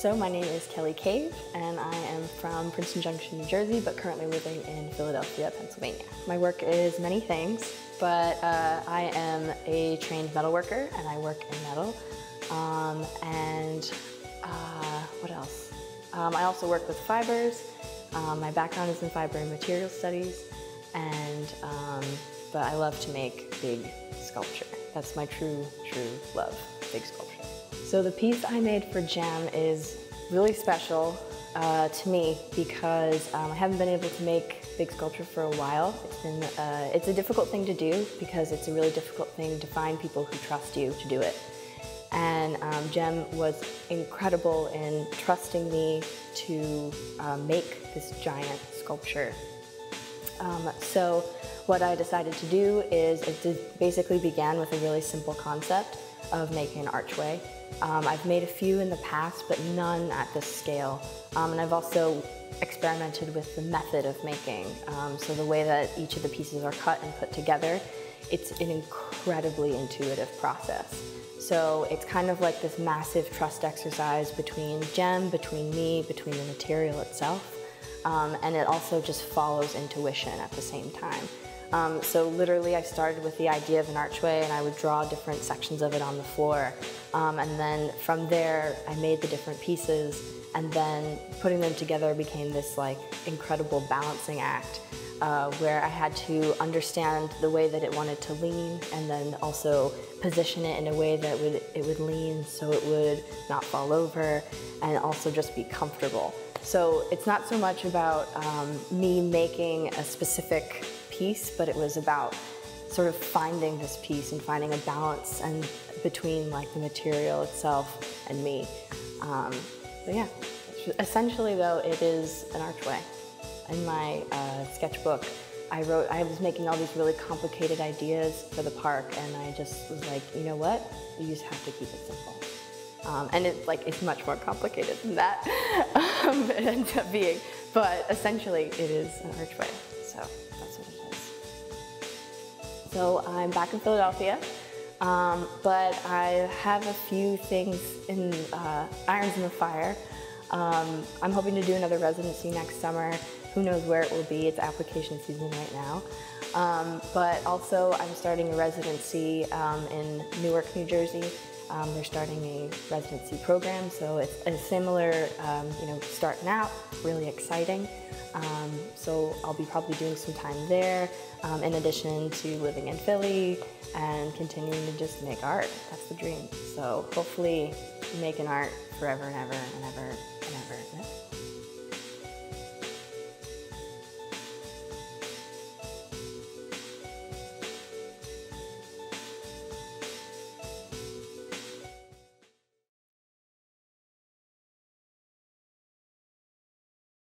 So my name is Kelly Cave, and I am from Princeton Junction, New Jersey, but currently living in Philadelphia, Pennsylvania. My work is many things, but I am a trained metalworker, and I work in metal. What else? I also work with fibers. My background is in fiber and material studies, but I love to make big sculpture. That's my true love, big sculpture. So the piece I made for GEM is really special to me because I haven't been able to make big sculpture for a while. It's a difficult thing to do because it's a really difficult thing to find people who trust you to do it. And GEM was incredible in trusting me to make this giant sculpture. So what I decided to do is it basically began with a really simple concept of making an archway. I've made a few in the past, but none at this scale. And I've also experimented with the method of making. So the way that each of the pieces are cut and put together, it's an incredibly intuitive process. So it's kind of like this massive trust exercise between GEM, between me, between the material itself. And it also just follows intuition at the same time. So literally I started with the idea of an archway and I would draw different sections of it on the floor. And then from there I made the different pieces, and then putting them together became this like incredible balancing act where I had to understand the way that it wanted to lean and then also position it in a way that it would lean so it would not fall over and also just be comfortable. So it's not so much about me making a specific piece, but it was about sort of finding this piece and finding a balance and between like the material itself and me. But yeah, essentially though, it is an archway. In my sketchbook, I was making all these really complicated ideas for the park, and I just was like, you know what? You just have to keep it simple. And it's much more complicated than that, it ends up being. But essentially, it is an archway, so that's what it is. So I'm back in Philadelphia, but I have a few things irons in the fire. I'm hoping to do another residency next summer. Who knows where it will be? It's application season right now. But also, I'm starting a residency in Newark, New Jersey. They're starting a residency program, so it's a similar, starting out, really exciting. So I'll be probably doing some time there, in addition to living in Philly and continuing to just make art. That's the dream. So hopefully making art forever and ever and ever.